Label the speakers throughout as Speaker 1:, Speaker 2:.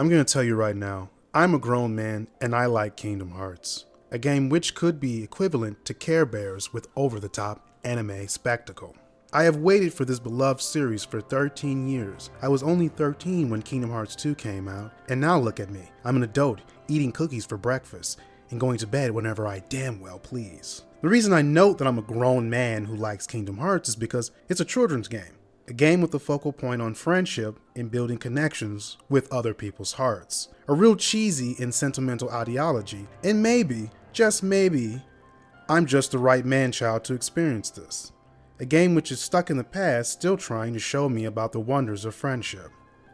Speaker 1: I'm going to tell you right now, I'm a grown man and I like Kingdom Hearts, a game which could be equivalent to Care Bears with over-the-top anime spectacle. I have waited for this beloved series for 13 years. I was only 13 when Kingdom Hearts 2 came out, and now look at me. I'm an adult, eating cookies for breakfast, and going to bed whenever I damn well please. The reason I note that I'm a grown man who likes Kingdom Hearts is because it's a children's game. A game with the focal point on friendship and building connections with other people's hearts. A real cheesy and sentimental ideology, and maybe, just maybe, I'm just the right man-child to experience this. A game which is stuck in the past, still trying to show me about the wonders of friendship.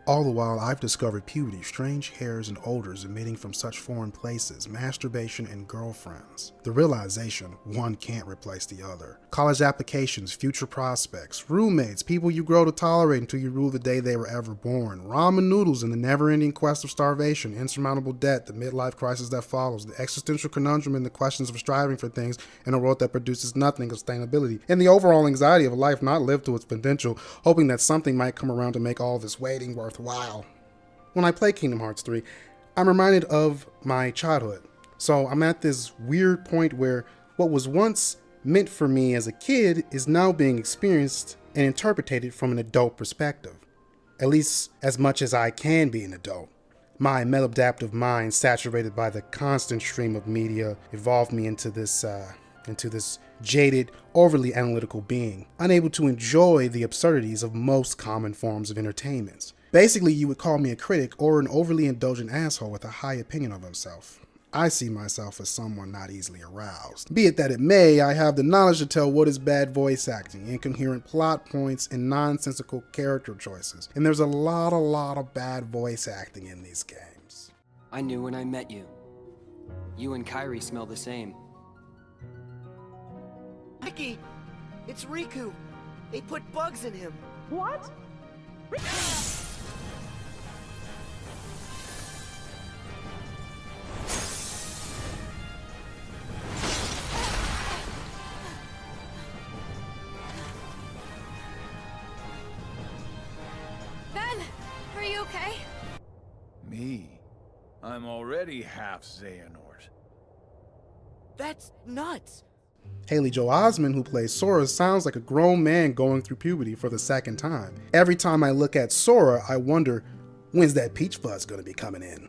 Speaker 1: All the while, I've discovered puberty, strange hairs and odors emitting from such foreign places, masturbation, and girlfriends. The realization one can't replace the other. College applications, future prospects, roommates, people you grow to tolerate until you rue the day they were ever born. Ramen noodles and the never-ending quest of starvation, insurmountable debt, the midlife crisis that follows, the existential conundrum and the questions of striving for things in a world that produces nothing, sustainability, and the overall anxiety of a life not lived to its potential, hoping that something might come around to make all this waiting worthwhile. When I play Kingdom Hearts 3, I'm reminded of my childhood. So I'm at this weird point where what was once meant for me as a kid is now being experienced and interpreted from an adult perspective. At least as much as I can be an adult. My maladaptive mind, saturated by the constant stream of media, evolved me into this jaded, overly analytical being, unable to enjoy the absurdities of most common forms of entertainment. Basically, you would call me a critic or an overly indulgent asshole with a high opinion of himself. I see myself as someone not easily aroused. Be it that it may, I have the knowledge to tell what is bad voice acting, incoherent plot points, and nonsensical character choices. And there's a lot of bad voice acting in these games.
Speaker 2: I knew when I met you. You and Kairi smell the same.
Speaker 3: Mickey! It's Riku! They put bugs in him!
Speaker 4: What?
Speaker 5: Ben, are you okay?
Speaker 6: Me? I'm already half Xehanort.
Speaker 3: That's nuts!
Speaker 1: Haley Joel Osment, who plays Sora, sounds like a grown man going through puberty for the second time. Every time I look at Sora, I wonder, when's that peach fuzz gonna be coming in?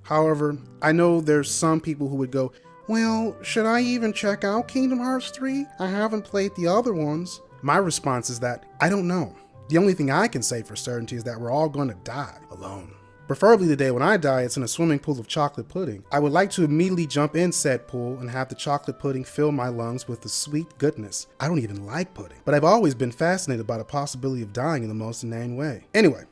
Speaker 1: However, I know there's some people who would go, well, should I even check out Kingdom Hearts 3? I haven't played the other ones. My response is that I don't know. The only thing I can say for certainty is that we're all gonna die alone. Preferably the day when I die, it's in a swimming pool of chocolate pudding. I would like to immediately jump in said pool and have the chocolate pudding fill my lungs with the sweet goodness. I don't even like pudding, but I've always been fascinated by the possibility of dying in the most inane way. Anyway,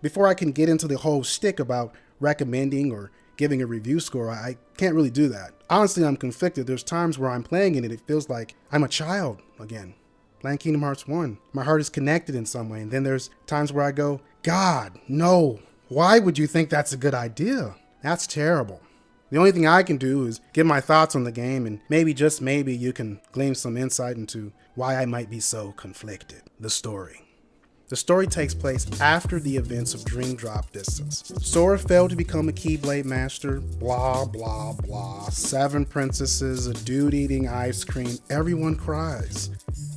Speaker 1: before I can get into the whole shtick about recommending or giving a review score, I can't really do that. Honestly, I'm conflicted. There's times where I'm playing it and it feels like I'm a child again. Playing Kingdom Hearts 1. My heart is connected in some way, and then there's times where I go, God, no. Why would you think that's a good idea? That's terrible. The only thing I can do is give my thoughts on the game, and maybe, just maybe, you can glean some insight into why I might be so conflicted. The story. The story takes place after the events of Dream Drop Distance. Sora failed to become a Keyblade Master, blah, blah, blah. 7 princesses, a dude eating ice cream, everyone cries.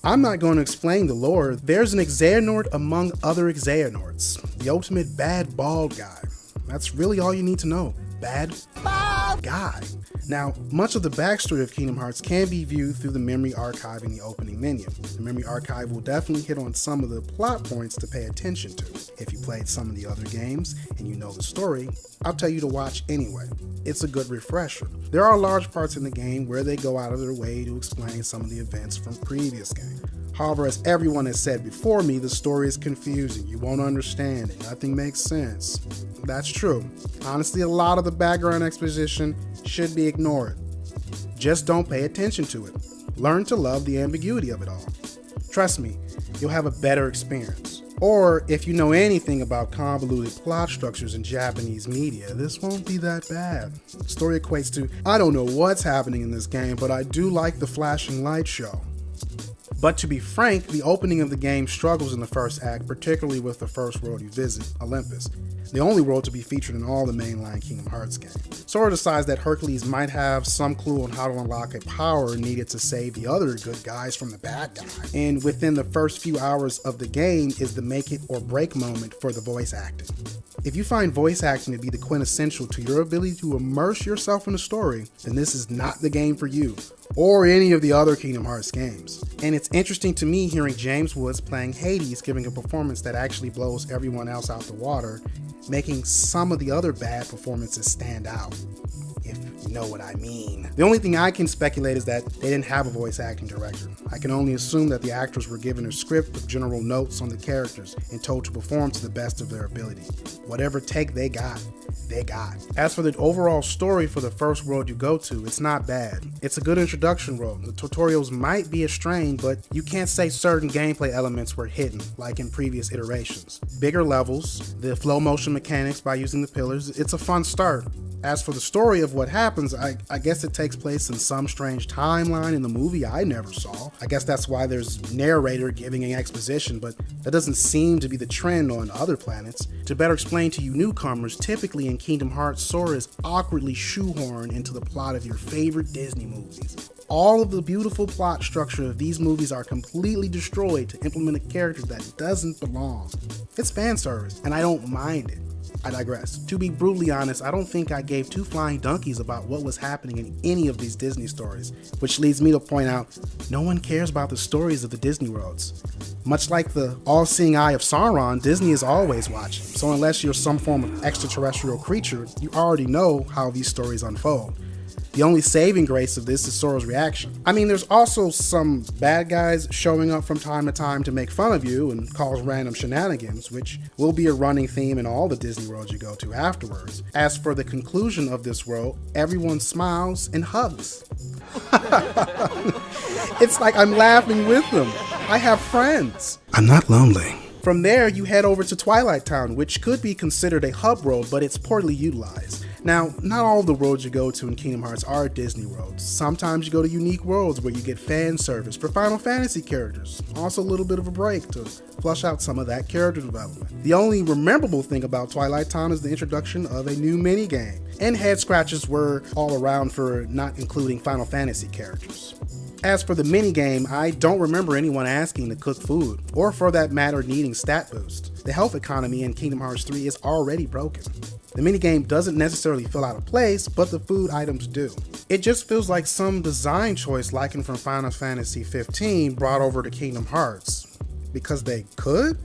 Speaker 1: I'm not going to explain the lore. There's an Xehanort among other Xehanorts. The ultimate bad bald guy. That's really all you need to know. Bad guy. Now, much of the backstory of Kingdom Hearts can be viewed through the memory archive in the opening menu. The memory archive will definitely hit on some of the plot points to pay attention to. If you played some of the other games and you know the story, I'll tell you to watch anyway. It's a good refresher. There are large parts in the game where they go out of their way to explain some of the events from previous games. However, as everyone has said before me, the story is confusing. You won't understand it. Nothing makes sense. That's true. Honestly, a lot of the background exposition should be ignored. Just don't pay attention to it. Learn to love the ambiguity of it all. Trust me, you'll have a better experience. Or if you know anything about convoluted plot structures in Japanese media, this won't be that bad. The story equates to, I don't know what's happening in this game, but I do like the flashing light show. But to be frank, the opening of the game struggles in the first act, particularly with the first world you visit, Olympus, the only world to be featured in all the mainline Kingdom Hearts games. Sora decides that Hercules might have some clue on how to unlock a power needed to save the other good guys from the bad guy. And within the first few hours of the game is the make it or break moment for the voice acting. If you find voice acting to be the quintessential to your ability to immerse yourself in a story, then this is not the game for you, or any of the other Kingdom Hearts games. And it's interesting to me hearing James Woods playing Hades giving a performance that actually blows everyone else out the water, making some of the other bad performances stand out, if you know what I mean. The only thing I can speculate is that they didn't have a voice acting director. I can only assume that the actors were given a script with general notes on the characters and told to perform to the best of their ability. Whatever take they got, they got. As for the overall story for the first world you go to, it's not bad. It's a good introduction world. The tutorials might be a strain, but you can't say certain gameplay elements were hidden, like in previous iterations. Bigger levels, the flow motion mechanics by using the pillars, it's a fun start. As for the story of what happens, I guess it takes place in some strange timeline in the movie I never saw. I guess that's why there's narrator giving an exposition, but that doesn't seem to be the trend on other planets. To better explain to you newcomers, typically in Kingdom Hearts, Sora is awkwardly shoehorned into the plot of your favorite Disney movies. All of the beautiful plot structure of these movies are completely destroyed to implement a character that doesn't belong. It's fan service, and I don't mind it. I digress. To be brutally honest, I don't think I gave two flying donkeys about what was happening in any of these Disney stories, which leads me to point out, no one cares about the stories of the Disney worlds. Much like the all-seeing eye of Sauron, Disney is always watching, so unless you're some form of extraterrestrial creature, you already know how these stories unfold. The only saving grace of this is Sora's reaction. I mean, there's also some bad guys showing up from time to time to make fun of you and cause random shenanigans, which will be a running theme in all the Disney worlds you go to afterwards. As for the conclusion of this world, everyone smiles and hugs. It's like I'm laughing with them. I have friends. I'm not lonely. From there, you head over to Twilight Town, which could be considered a hub world, but it's poorly utilized. Now, not all of the worlds you go to in Kingdom Hearts are Disney worlds. Sometimes you go to unique worlds where you get fan service for Final Fantasy characters. Also a little bit of a break to flush out some of that character development. The only rememberable thing about Twilight Town is the introduction of a new minigame, and head scratches were all around for not including Final Fantasy characters. As for the minigame, I don't remember anyone asking to cook food, or for that matter needing stat boost. The health economy in Kingdom Hearts 3 is already broken. The minigame doesn't necessarily feel out of place, but the food items do. It just feels like some design choice likened from Final Fantasy 15 brought over to Kingdom Hearts. Because they could?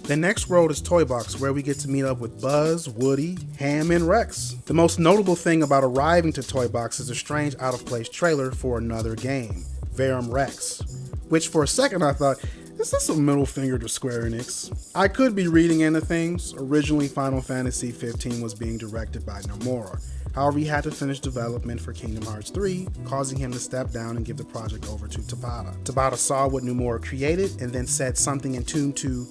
Speaker 1: The next world is Toy Box, where we get to meet up with Buzz, Woody, Ham, and Rex. The most notable thing about arriving to Toy Box is a strange out-of-place trailer for another game, Verum Rex, which for a second I thought, is this a middle finger to Square Enix? I could be reading into things. Originally, Final Fantasy 15 was being directed by Nomura. However, he had to finish development for Kingdom Hearts 3, causing him to step down and give the project over to Tabata. Tabata saw what Nomura created and then said something in tune to,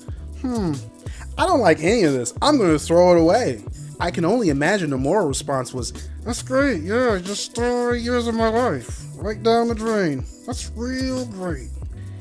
Speaker 1: I don't like any of this. I'm going to throw it away. I can only imagine Nomura's response was, that's great, yeah, just throw 8 years of my life right down the drain. That's real great.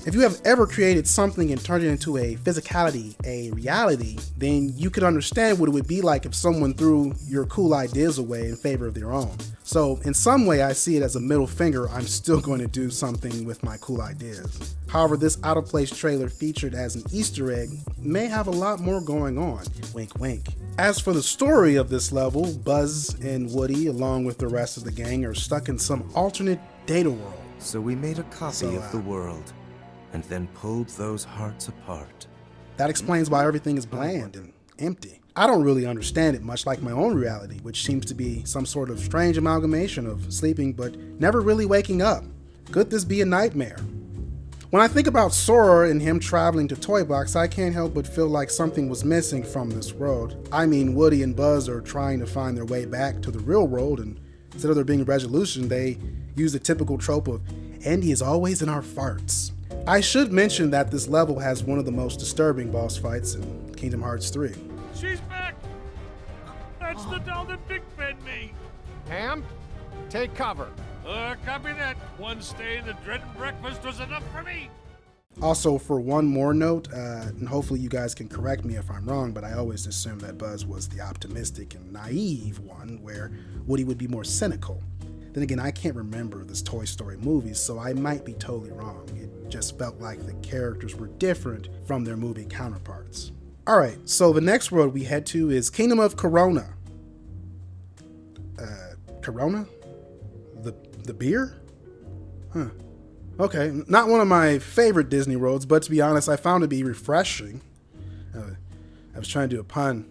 Speaker 1: If you have ever created something and turned it into a physicality, a reality, then you could understand what it would be like if someone threw your cool ideas away in favor of their own. So in some way I see it as a middle finger, I'm still going to do something with my cool ideas. However, this out of place trailer featured as an Easter egg may have a lot more going on. Wink wink. As for the story of this level, Buzz and Woody along with the rest of the gang are stuck in some alternate data world.
Speaker 4: So we made a copy of the world and then pulled those hearts apart.
Speaker 1: That explains why everything is bland and empty. I don't really understand it, much like my own reality, which seems to be some sort of strange amalgamation of sleeping but never really waking up. Could this be a nightmare? When I think about Sora and him traveling to Toy Box, I can't help but feel like something was missing from this world. I mean, Woody and Buzz are trying to find their way back to the real world, and instead of there being a resolution, they use the typical trope of, Andy is always in our farts. I should mention that this level has one of the most disturbing boss fights in Kingdom Hearts 3.
Speaker 6: She's back! That's the doll that Big fed me!
Speaker 7: Ham, take cover.
Speaker 6: Copy that. One stay in the dread and breakfast was enough for me.
Speaker 1: Also, for one more note, and hopefully you guys can correct me if I'm wrong, but I always assumed that Buzz was the optimistic and naive one, where Woody would be more cynical. Then again, I can't remember this Toy Story movies, so I might be totally wrong. It just felt like the characters were different from their movie counterparts. Alright, so the next world we head to is Kingdom of Corona. Corona? The beer? Huh. Okay, not one of my favorite Disney worlds, but to be honest, I found it to be refreshing. I was trying to do a pun.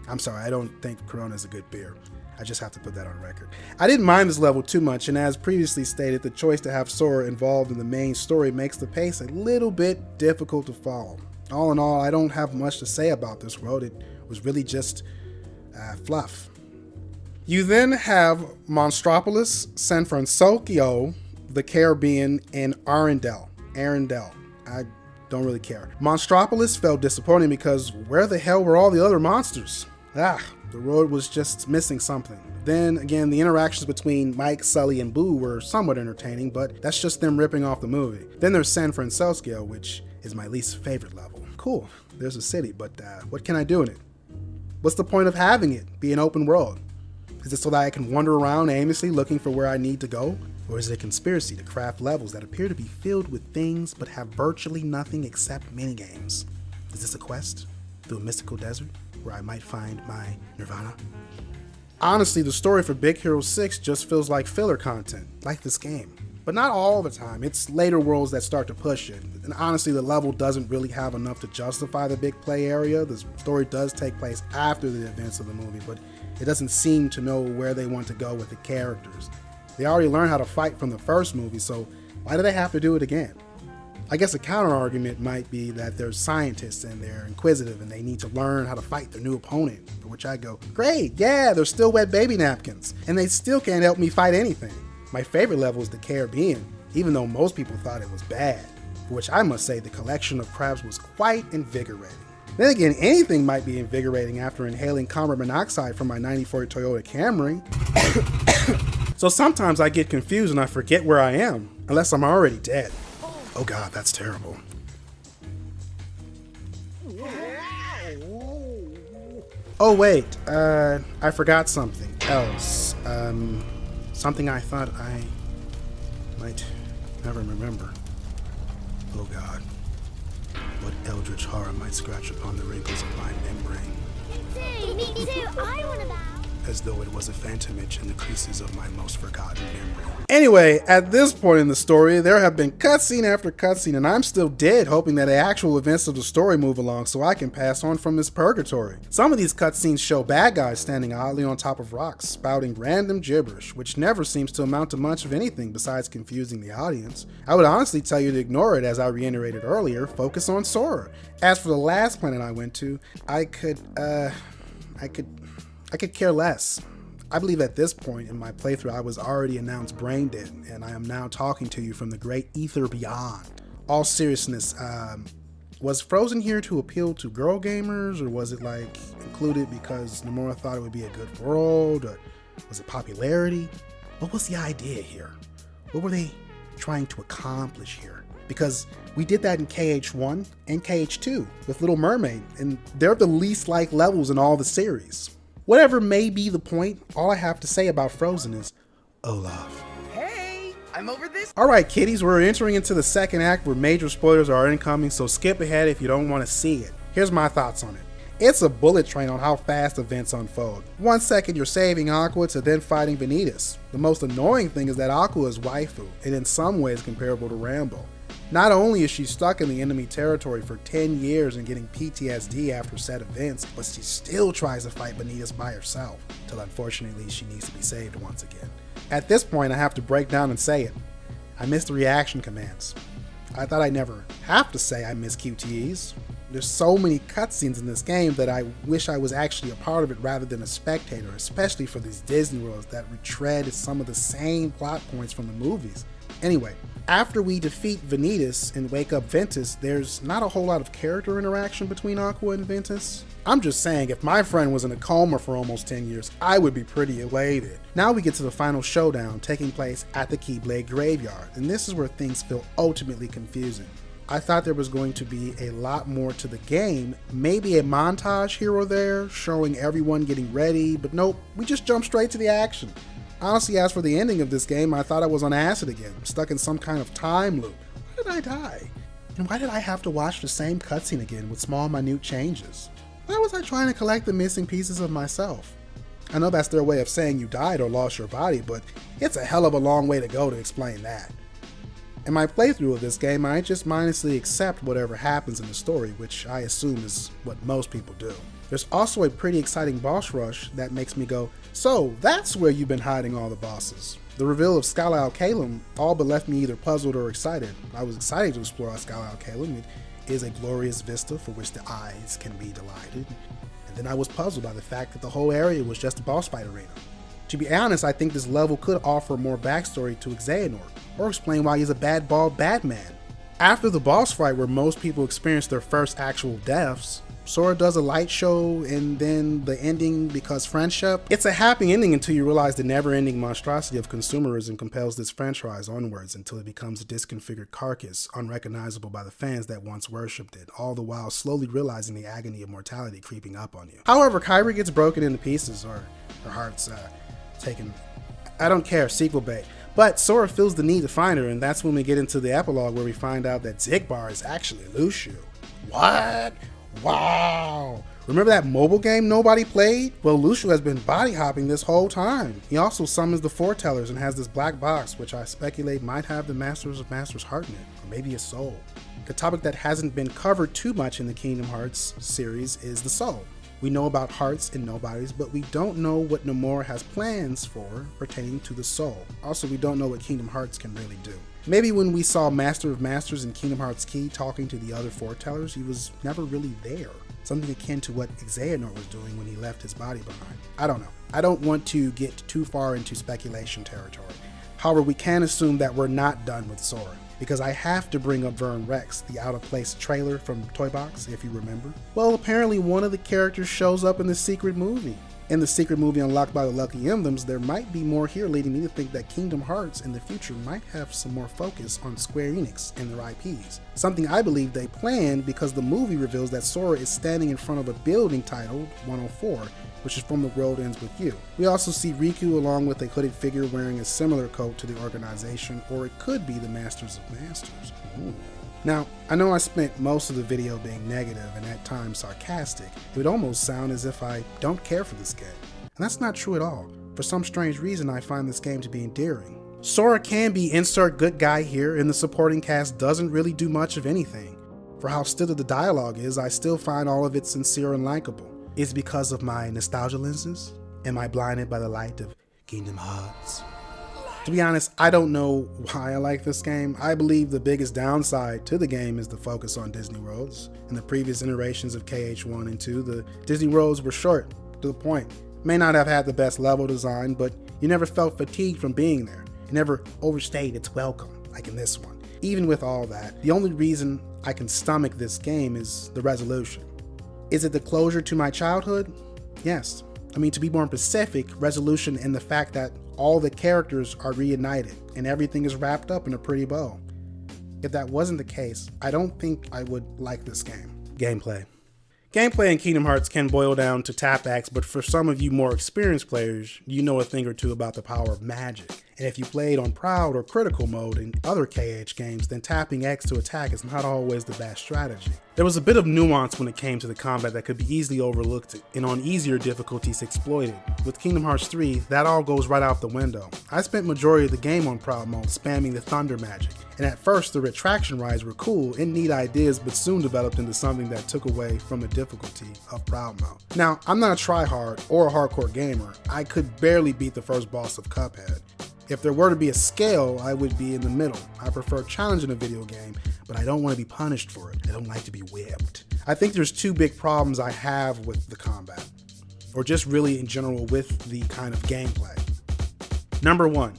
Speaker 1: I'm sorry, I don't think Corona is a good beer. I just have to put that on record. I didn't mind this level too much, and as previously stated, the choice to have Sora involved in the main story makes the pace a little bit difficult to follow. All in all, I don't have much to say about this world. It was really just fluff. You then have Monstropolis, San Francisco, the Caribbean, and Arendelle. I don't really care. Monstropolis felt disappointing because where the hell were all the other monsters? The road was just missing something. Then again, the interactions between Mike, Sully, and Boo were somewhat entertaining, but that's just them ripping off the movie. Then there's San Francisco, which is my least favorite level. Cool, there's a city, but what can I do in it? What's the point of having it be an open world? Is it so that I can wander around aimlessly looking for where I need to go? Or is it a conspiracy to craft levels that appear to be filled with things but have virtually nothing except minigames? Is this a quest through a mystical desert where I might find my nirvana? Honestly, the story for Big Hero 6 just feels like filler content, like this game. But not all the time, it's later worlds that start to push it. And honestly, the level doesn't really have enough to justify the big play area. The story does take place after the events of the movie, but it doesn't seem to know where they want to go with the characters. They already learned how to fight from the first movie, so why do they have to do it again? I guess a counter argument might be that they're scientists and they're inquisitive and they need to learn how to fight their new opponent, for which I go, great, yeah, they're still wet baby napkins, and they still can't help me fight anything. My favorite level is the Caribbean, even though most people thought it was bad, for which I must say the collection of crabs was quite invigorating. Then again, anything might be invigorating after inhaling carbon monoxide from my '94 Toyota Camry. So sometimes I get confused and I forget where I am, unless I'm already dead. Oh god, that's terrible. Oh wait, I forgot something else. Something I thought I might never remember. Oh god. What eldritch horror might scratch upon the wrinkles of my membrane?
Speaker 5: Me too. I want to bow.
Speaker 1: As though it was a phantom itch in the creases of my most forgotten memory. Anyway, at this point in the story, there have been cutscene after cutscene, and I'm still dead hoping that the actual events of the story move along so I can pass on from this purgatory. Some of these cutscenes show bad guys standing oddly on top of rocks, spouting random gibberish, which never seems to amount to much of anything besides confusing the audience. I would honestly tell you to ignore it, as I reiterated earlier, focus on Sora. As for the last planet I went to, I could care less. I believe at this point in my playthrough I was already announced brain dead, and I am now talking to you from the great ether beyond. All seriousness, was Frozen here to appeal to girl gamers, or was it like included because Nomura thought it would be a good world, or was it popularity? What was the idea here? What were they trying to accomplish here? Because we did that in KH1 and KH2 with Little Mermaid, and they're the least liked levels in all the series. Whatever may be the point, all I have to say about Frozen is Olaf.
Speaker 3: Hey, I'm over this.
Speaker 1: Alright kiddies, we're entering into the second act where major spoilers are incoming, so skip ahead if you don't want to see it. Here's my thoughts on it. It's a bullet train on how fast events unfold. 1 second you're saving Aqua to then fighting Vanitas. The most annoying thing is that Aqua is waifu, and in some ways comparable to Rambo. Not only is she stuck in the enemy territory for 10 years and getting PTSD after said events, but she still tries to fight Vanitas by herself, till unfortunately she needs to be saved once again. At this point I have to break down and say it. I miss the reaction commands. I thought I'd never have to say I miss QTEs. There's so many cutscenes in this game that I wish I was actually a part of it rather than a spectator, especially for these Disney worlds that retread some of the same plot points from the movies. Anyway, after we defeat Vanitas and wake up Ventus, there's not a whole lot of character interaction between Aqua and Ventus. I'm just saying, if my friend was in a coma for almost 10 years, I would be pretty elated. Now we get to the final showdown taking place at the Keyblade Graveyard, and this is where things feel ultimately confusing. I thought there was going to be a lot more to the game, maybe a montage here or there showing everyone getting ready, but nope, we just jumped straight to the action. Honestly, as for the ending of this game, I thought I was on acid again, stuck in some kind of time loop. Why did I die? And why did I have to watch the same cutscene again with small, minute changes? Why was I trying to collect the missing pieces of myself? I know that's their way of saying you died or lost your body, but it's a hell of a long way to go to explain that. In my playthrough of this game, I just mindlessly accept whatever happens in the story, which I assume is what most people do. There's also a pretty exciting boss rush that makes me go, so that's where you've been hiding all the bosses. The reveal of Skylisle Calum all but left me either puzzled or excited. I was excited to explore Skylisle Calum. It is a glorious vista for which the eyes can be delighted. And then I was puzzled by the fact that the whole area was just a boss fight arena. To be honest, I think this level could offer more backstory to Xehanort, or explain why he's a bad bald bad man. After the boss fight where most people experience their first actual deaths, Sora does a light show and then the ending because friendship. It's a happy ending until you realize the never-ending monstrosity of consumerism compels this franchise onwards until it becomes a disconfigured carcass, unrecognizable by the fans that once worshipped it, all the while slowly realizing the agony of mortality creeping up on you. However, Kairi gets broken into pieces, or her heart's taken. I don't care, sequel bait. But Sora feels the need to find her, and that's when we get into the epilogue where we find out that Xigbar is actually Lucio. What? Wow! Remember that mobile game nobody played? Well, Lucio has been body hopping this whole time. He also summons the Foretellers and has this black box, which I speculate might have the Masters of Masters heart in it, or maybe a soul. The topic that hasn't been covered too much in the Kingdom Hearts series is the soul. We know about hearts and nobodies, but we don't know what Nomura has plans for pertaining to the soul. Also, we don't know what Kingdom Hearts can really do. Maybe when we saw Master of Masters in Kingdom Hearts Key talking to the other foretellers, he was never really there. Something akin to what Xehanort was doing when he left his body behind. I don't know. I don't want to get too far into speculation territory. However, we can assume that we're not done with Sora, because I have to bring up Vern Rex, the out-of-place trailer from Toy Box, if you remember. Well, apparently one of the characters shows up in the secret movie. In the secret movie Unlocked by the Lucky Emblems, there might be more here, leading me to think that Kingdom Hearts in the future might have some more focus on Square Enix and their IPs. Something I believe they planned because the movie reveals that Sora is standing in front of a building titled 104, which is from The World Ends With You. We also see Riku along with a hooded figure wearing a similar coat to the organization, or it could be the Masters of Masters. Ooh. Now, I know I spent most of the video being negative and at times sarcastic. It would almost sound as if I don't care for this game. And that's not true at all. For some strange reason, I find this game to be endearing. Sora can be insert good guy here, and the supporting cast doesn't really do much of anything. For how stilted the dialogue is, I still find all of it sincere and likable. Is it because of my nostalgia lenses? Am I blinded by the light of Kingdom Hearts? To be honest, I don't know why I like this game. I believe the biggest downside to the game is the focus on Disney Worlds. In the previous iterations of KH1 and 2, the Disney Worlds were short, to the point. May not have had the best level design, but you never felt fatigued from being there. It never overstayed its welcome, like in this one. Even with all that, the only reason I can stomach this game is the resolution. Is it the closure to my childhood? Yes. I mean, to be more specific, resolution in the fact that all the characters are reunited and everything is wrapped up in a pretty bow. If that wasn't the case, I don't think I would like this game. Gameplay. Gameplay in Kingdom Hearts can boil down to tap X, but for some of you more experienced players, you know a thing or two about the power of magic. And if you played on Proud or Critical mode in other KH games, then tapping X to attack is not always the best strategy. There was a bit of nuance when it came to the combat that could be easily overlooked and on easier difficulties exploited. With Kingdom Hearts 3, that all goes right out the window. I spent majority of the game on Proud mode spamming the thunder magic, and at first the retraction rides were cool and neat ideas, but soon developed into something that took away from the difficulty of Proud mode. Now, I'm not a tryhard or a hardcore gamer. I could barely beat the first boss of Cuphead. If there were to be a scale, I would be in the middle. I prefer challenge in a video game, but I don't want to be punished for it. I don't like to be whipped. I think there's two big problems I have with the combat, or just really in general with the kind of gameplay. Number one,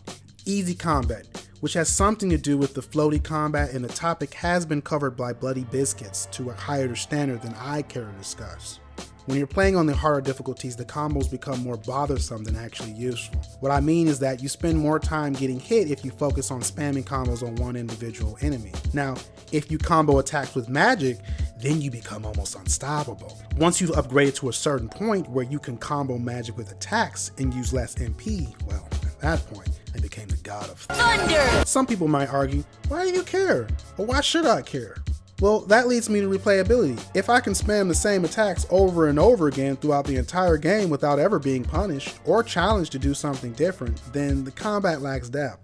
Speaker 1: easy combat, which has something to do with the floaty combat, and the topic has been covered by Bloody Biscuits to a higher standard than I care to discuss. When you're playing on the harder difficulties, the combos become more bothersome than actually useful. What I mean is that you spend more time getting hit if you focus on spamming combos on one individual enemy. Now, if you combo attacks with magic, then you become almost unstoppable. Once you've upgraded to a certain point where you can combo magic with attacks and use less MP, well, at that point, I became the god of thunder. Some people might argue, why do you care? Or why should I care? Well, that leads me to replayability. If I can spam the same attacks over and over again throughout the entire game without ever being punished or challenged to do something different, then the combat lacks depth.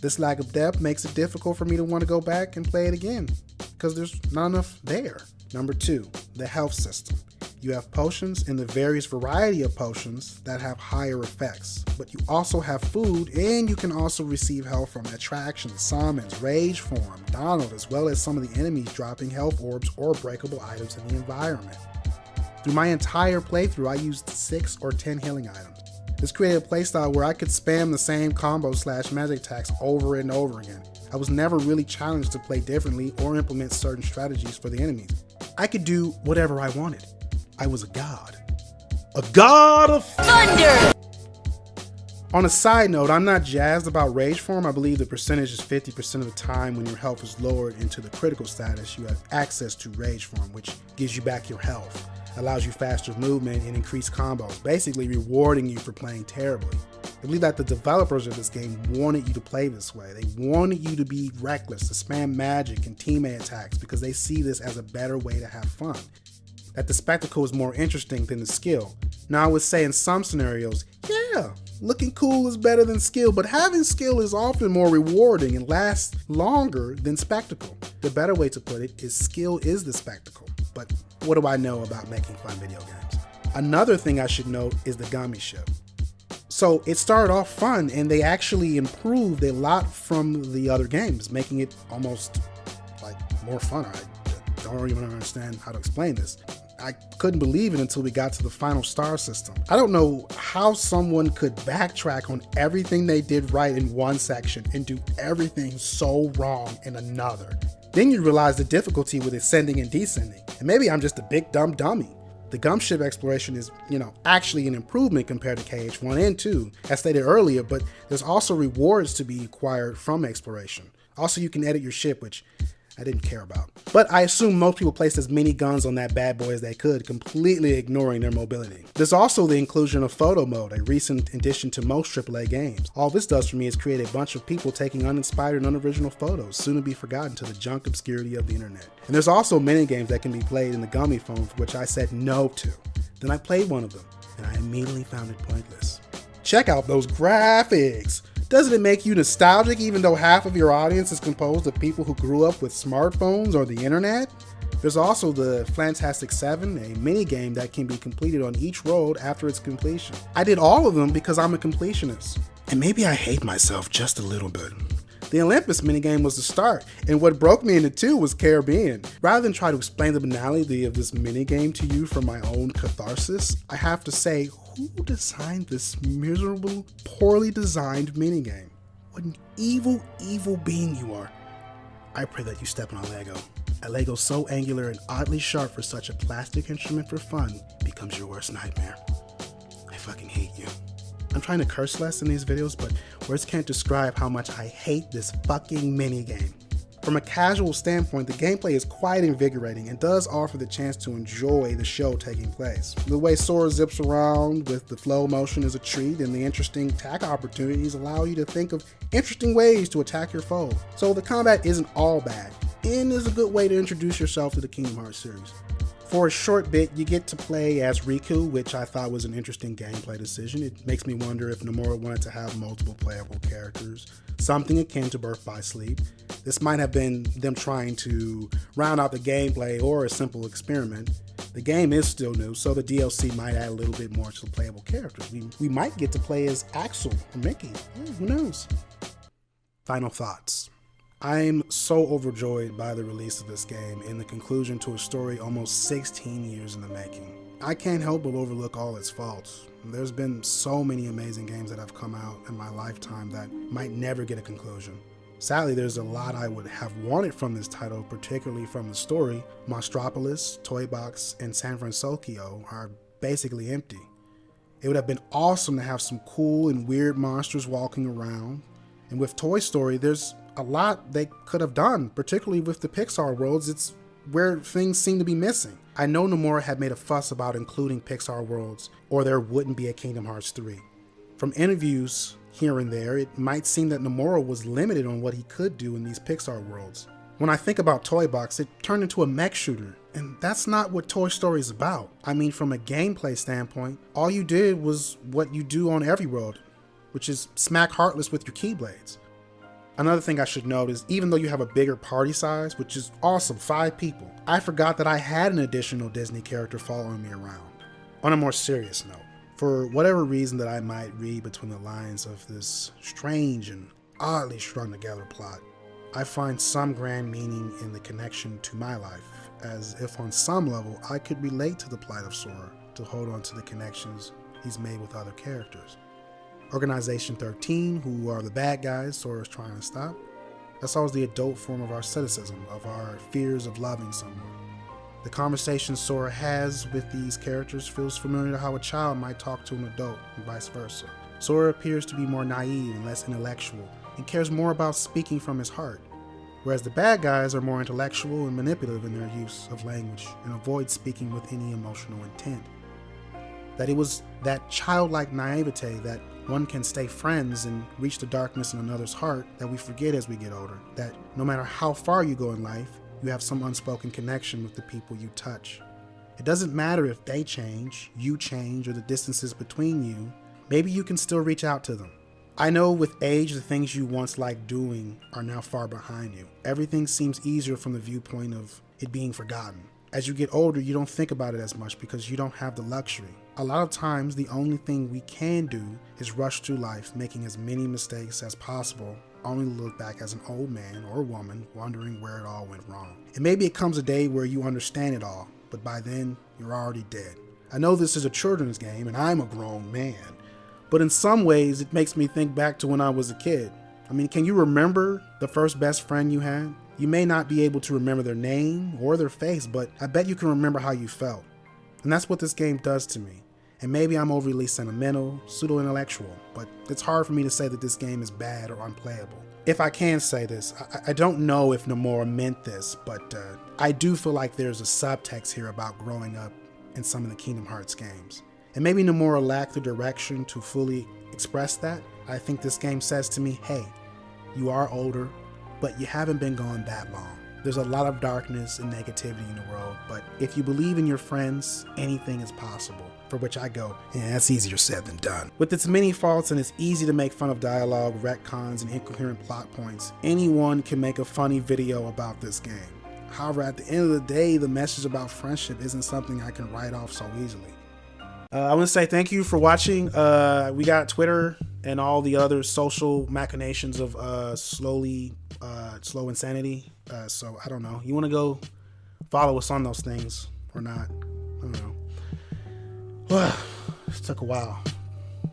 Speaker 1: This lack of depth makes it difficult for me to want to go back and play it again, because there's not enough there. Number 2, the health system. You have potions and the various variety of potions that have higher effects, but you also have food, and you can also receive health from attractions, summons, rage form, Donald, as well as some of the enemies dropping health orbs or breakable items in the environment. Through my entire playthrough, I used 6 or 10 healing items. This created a playstyle where I could spam the same combo / magic attacks over and over again. I was never really challenged to play differently or implement certain strategies for the enemies. I could do whatever I wanted. I was a god. A god of thunder! On a side note, I'm not jazzed about rage form. I believe the percentage is 50% of the time when your health is lowered into the critical status, you have access to rage form, which gives you back your health, allows you faster movement and increased combos, basically rewarding you for playing terribly. I believe that the developers of this game wanted you to play this way. They wanted you to be reckless, to spam magic and teammate attacks because they see this as a better way to have fun. That the spectacle is more interesting than the skill. Now I would say in some scenarios, yeah, looking cool is better than skill, but having skill is often more rewarding and lasts longer than spectacle. The better way to put it is skill is the spectacle, but what do I know about making fun video games? Another thing I should note is the gummy ship. So it started off fun, and they actually improved a lot from the other games, making it almost like more fun. I don't even understand how to explain this. I couldn't believe it until we got to the final star system. I don't know how someone could backtrack on everything they did right in one section and do everything so wrong in another. Then you realize the difficulty with ascending and descending. And maybe I'm just a big dumb dummy. The gumship exploration is, actually an improvement compared to KH1 and 2, as stated earlier, but there's also rewards to be acquired from exploration. Also, you can edit your ship, which I didn't care about. But I assume most people placed as many guns on that bad boy as they could, completely ignoring their mobility. There's also the inclusion of photo mode, a recent addition to most AAA games. All this does for me is create a bunch of people taking uninspired and unoriginal photos, soon to be forgotten to the junk obscurity of the internet. And there's also mini games that can be played in the gummy phone, for which I said no to. Then I played one of them, and I immediately found it pointless. Check out those graphics! Doesn't it make you nostalgic even though half of your audience is composed of people who grew up with smartphones or the internet? There's also the Fantastic 7, a mini game that can be completed on each road after its completion. I did all of them because I'm a completionist. And maybe I hate myself just a little bit. The Olympus minigame was the start, and what broke me into two was Caribbean. Rather than try to explain the banality of this minigame to you from my own catharsis, I have to say, who designed this miserable, poorly designed minigame? What an evil, evil being you are. I pray that you step on a Lego. A Lego so angular and oddly sharp for such a plastic instrument for fun becomes your worst nightmare. I fucking hate you. I'm trying to curse less in these videos, but words can't describe how much I hate this fucking minigame. From a casual standpoint, the gameplay is quite invigorating and does offer the chance to enjoy the show taking place. The way Sora zips around with the flow motion is a treat, and the interesting attack opportunities allow you to think of interesting ways to attack your foe. So the combat isn't all bad, and is a good way to introduce yourself to the Kingdom Hearts series. For a short bit, you get to play as Riku, which I thought was an interesting gameplay decision. It makes me wonder if Nomura wanted to have multiple playable characters, something akin to Birth by Sleep. This might have been them trying to round out the gameplay or a simple experiment. The game is still new, so the DLC might add a little bit more to the playable characters. We might get to play as Axel or Mickey. Who knows? Final thoughts. I'm so overjoyed by the release of this game and the conclusion to a story almost 16 years in the making. I can't help but overlook all its faults. There's been so many amazing games that have come out in my lifetime that might never get a conclusion. Sadly, there's a lot I would have wanted from this title, particularly from the story. Monstropolis, Toy Box, and San Francisco are basically empty. It would have been awesome to have some cool and weird monsters walking around. And with Toy Story, there's a lot they could have done, particularly with the Pixar worlds. It's where things seem to be missing. I know Nomura had made a fuss about including Pixar worlds, or there wouldn't be a Kingdom Hearts 3. From interviews here and there, it might seem that Nomura was limited on what he could do in these Pixar worlds. When I think about Toy Box, it turned into a mech shooter, and that's not what Toy Story is about. I mean, from a gameplay standpoint, all you did was what you do on every world, which is smack Heartless with your Keyblades. Another thing I should note is even though you have a bigger party size, which is awesome, 5 people, I forgot that I had an additional Disney character following me around. On a more serious note, for whatever reason that I might read between the lines of this strange and oddly strung together plot, I find some grand meaning in the connection to my life, as if on some level I could relate to the plight of Sora to hold on to the connections he's made with other characters. Organization 13, who are the bad guys Sora's trying to stop, that's always the adult form of our cynicism, of our fears of loving someone. The conversation Sora has with these characters feels familiar to how a child might talk to an adult, and vice versa. Sora appears to be more naive and less intellectual, and cares more about speaking from his heart, whereas the bad guys are more intellectual and manipulative in their use of language, and avoid speaking with any emotional intent. That it was that childlike naivete that one can stay friends and reach the darkness in another's heart that we forget as we get older, that no matter how far you go in life, you have some unspoken connection with the people you touch. It doesn't matter if they change, you change, or the distances between you, maybe you can still reach out to them. I know with age, the things you once liked doing are now far behind you. Everything seems easier from the viewpoint of it being forgotten. As you get older, you don't think about it as much because you don't have the luxury. A lot of times, the only thing we can do is rush through life, making as many mistakes as possible, only to look back as an old man or woman wondering where it all went wrong. And maybe it comes a day where you understand it all, but by then, you're already dead. I know this is a children's game and I'm a grown man, but in some ways, it makes me think back to when I was a kid. I mean, can you remember the first best friend you had? You may not be able to remember their name or their face, but I bet you can remember how you felt. And that's what this game does to me. And maybe I'm overly sentimental, pseudo-intellectual, but it's hard for me to say that this game is bad or unplayable. If I can say this, I don't know if Nomura meant this, but I do feel like there's a subtext here about growing up in some of the Kingdom Hearts games. And maybe Nomura lacked the direction to fully express that. I think this game says to me, hey, you are older, but you haven't been gone that long. There's a lot of darkness and negativity in the world, but if you believe in your friends, anything is possible. For which I go, yeah, that's easier said than done. With its many faults and it's easy to make fun of dialogue, retcons, and incoherent plot points, anyone can make a funny video about this game. However, at the end of the day, the message about friendship isn't something I can write off so easily. I want to say thank you for watching. We got Twitter and all the other social machinations of slow insanity. So I don't know. You want to go follow us on those things or not? I don't know. It took a while.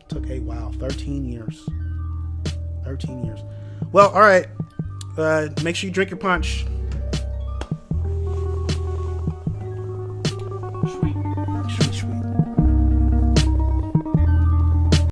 Speaker 1: 13 years. 13 years. Well, all right. Make sure you drink your punch.